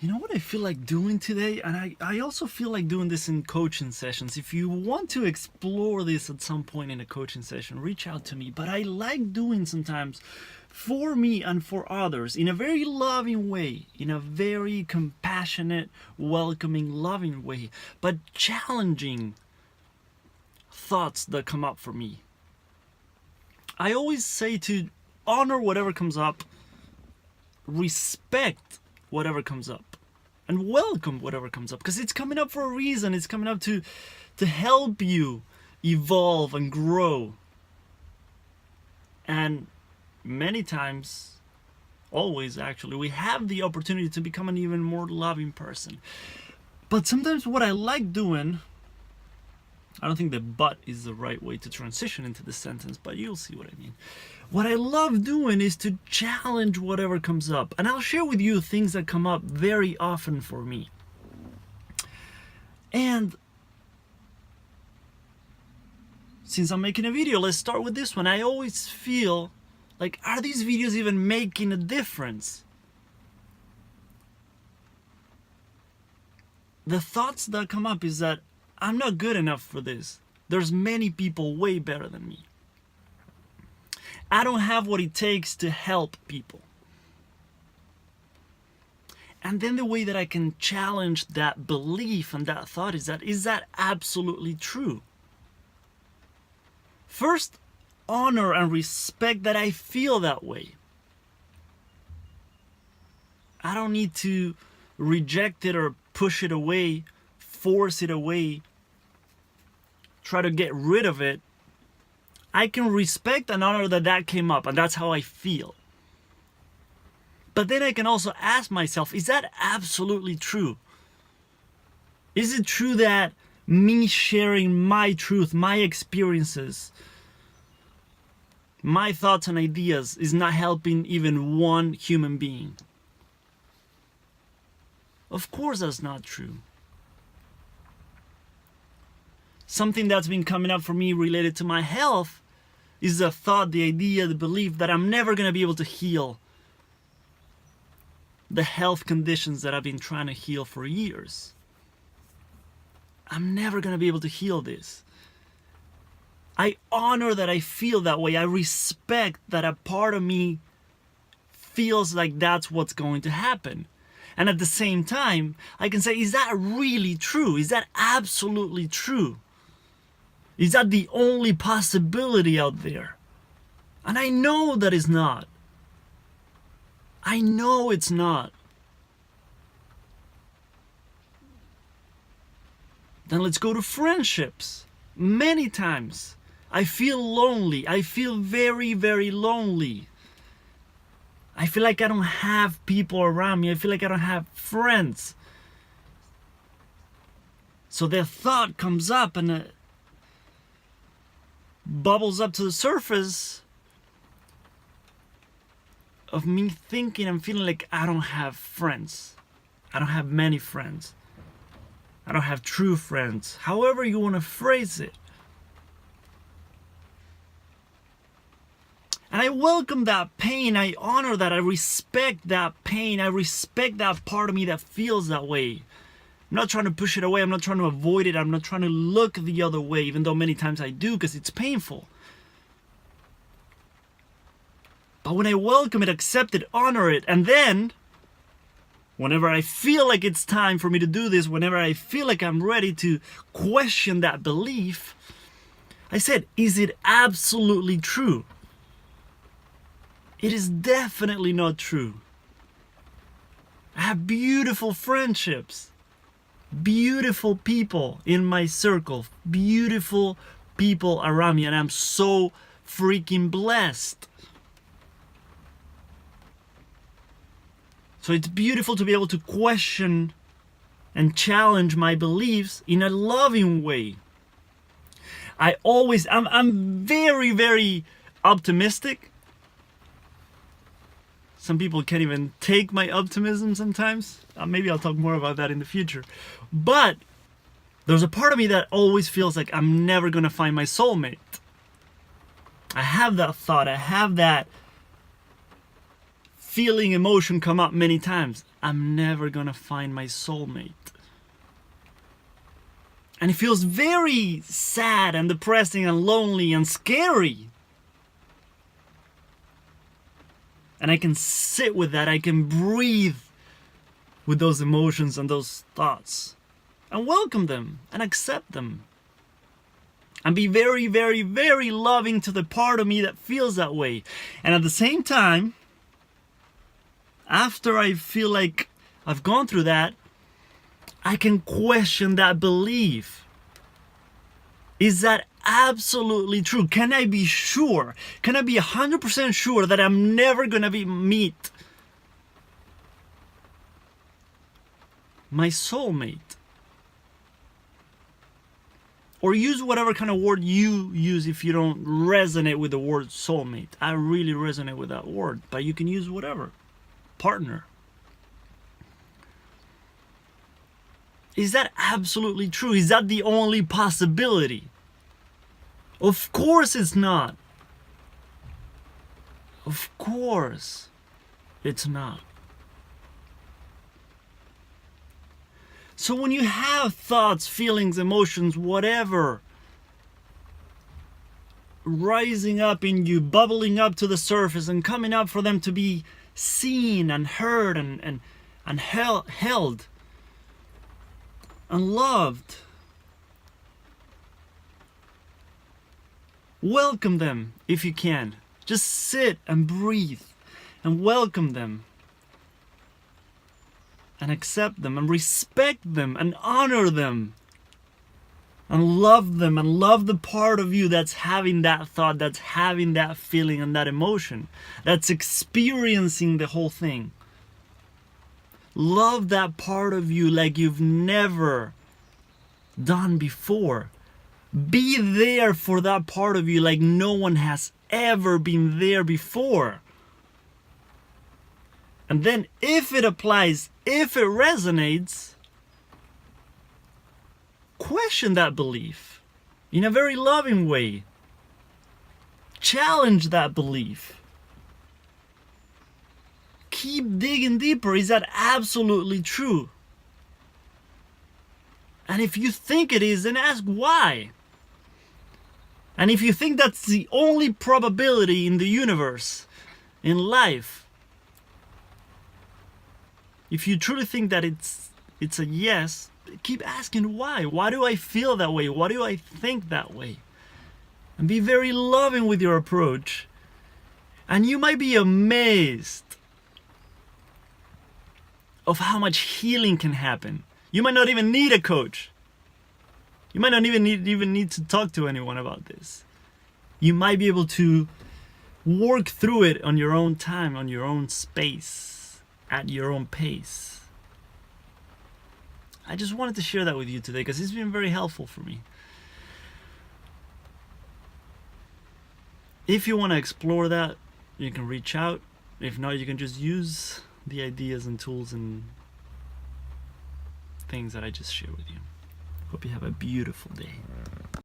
You know what I feel like doing today? And I also feel like doing this in coaching sessions. If you want to explore this at some point in a coaching session, reach out to me. But I like doing sometimes for me and for others in a very loving way, in a very compassionate, welcoming, loving way, but challenging thoughts that come up for me. I always say to honor whatever comes up, respect whatever comes up, and welcome whatever comes up, because it's coming up for a reason. It's coming up to help you evolve and grow. And many times, always actually, we have the opportunity to become an even more loving person. But sometimes what I like doing, I don't think the but is the right way to transition into this sentence, but you'll see what I mean. What I love doing is to challenge whatever comes up. And I'll share with you things that come up very often for me. And since I'm making a video, let's start with this one. I always feel like, are these videos even making a difference? The thoughts that come up is that I'm not good enough for this. There's many people way better than me. I don't have what it takes to help people. And then the way that I can challenge that belief and that thought is that absolutely true? First, honor and respect that I feel that way. I don't need to reject it or push it away, force it away, try to get rid of it. I can respect and honor that came up, and that's how I feel. But then I can also ask myself, is that absolutely true? Is it true that me sharing my truth, my experiences, my thoughts and ideas is not helping even one human being? Of course that's not true. Something that's been coming up for me related to my health is the thought, the idea, the belief that I'm never going to be able to heal the health conditions that I've been trying to heal for years. I'm never going to be able to heal this. I honor that I feel that way. I respect that a part of me feels like that's what's going to happen. And at the same time, I can say, is that really true? Is that absolutely true? Is that the only possibility out there? And I know that it's not. I know it's not. Then let's go to friendships. Many times I feel lonely. I feel very, very lonely. I feel like I don't have people around me. I feel like I don't have friends. So the thought comes up and bubbles up to the surface of me thinking and feeling like I don't have friends. I don't have many friends. I don't have true friends. However you want to phrase it. And I welcome that pain. I honor that. I respect that pain. I respect that part of me that feels that way. I'm not trying to push it away. I'm not trying to avoid it. I'm not trying to look the other way, even though many times I do because it's painful. But when I welcome it, accept it, honor it, and then whenever I feel like it's time for me to do this, whenever I feel like I'm ready to question that belief, I said, is it absolutely true? It is definitely not true. I have beautiful friendships. Beautiful people in my circle, beautiful people around me, and I'm so freaking blessed. So it's beautiful to be able to question and challenge my beliefs in a loving way. I'm very, very optimistic. Some people can't even take my optimism sometimes. Maybe I'll talk more about that in the future. But there's a part of me that always feels like I'm never going to find my soulmate. I have that thought. I have that feeling, emotion come up many times, I'm never gonna find my soulmate. And it feels very sad and depressing and lonely and scary. And I can sit with that, I can breathe with those emotions and those thoughts and welcome them and accept them. And be very, very, very loving to the part of me that feels that way. And at the same time, after I feel like I've gone through that, I can question that belief. Is that absolutely true? Can I be sure? Can I be 100% sure that I'm never gonna meet my soulmate? Or use whatever kind of word you use if you don't resonate with the word soulmate. I really resonate with that word, but you can use whatever. Partner. Is that absolutely true? Is that the only possibility? Of course it's not. Of course it's not. So when you have thoughts, feelings, emotions, whatever, rising up in you, bubbling up to the surface and coming up for them to be seen and heard and held and loved, welcome them if you can. Just sit and breathe and welcome them and accept them and respect them and honor them and love them and love the part of you that's having that thought, that's having that feeling and that emotion, that's experiencing the whole thing. Love that part of you like you've never done before. Be there for that part of you like no one has ever been there before. And then if it applies, if it resonates, question that belief in a very loving way. Challenge that belief. Keep digging deeper. Is that absolutely true? And if you think it is, then ask why. And if you think that's the only probability in the universe, in life, if you truly think that it's a yes, keep asking why. Why do I feel that way? Why do I think that way? And be very loving with your approach. And you might be amazed of how much healing can happen. You might not even need a coach. You might not even need to talk to anyone about this. You might be able to work through it on your own time, on your own space, at your own pace. I just wanted to share that with you today because it's been very helpful for me. If you want to explore that, you can reach out. If not, you can just use the ideas and tools and things that I just shared with you. Hope you have a beautiful day.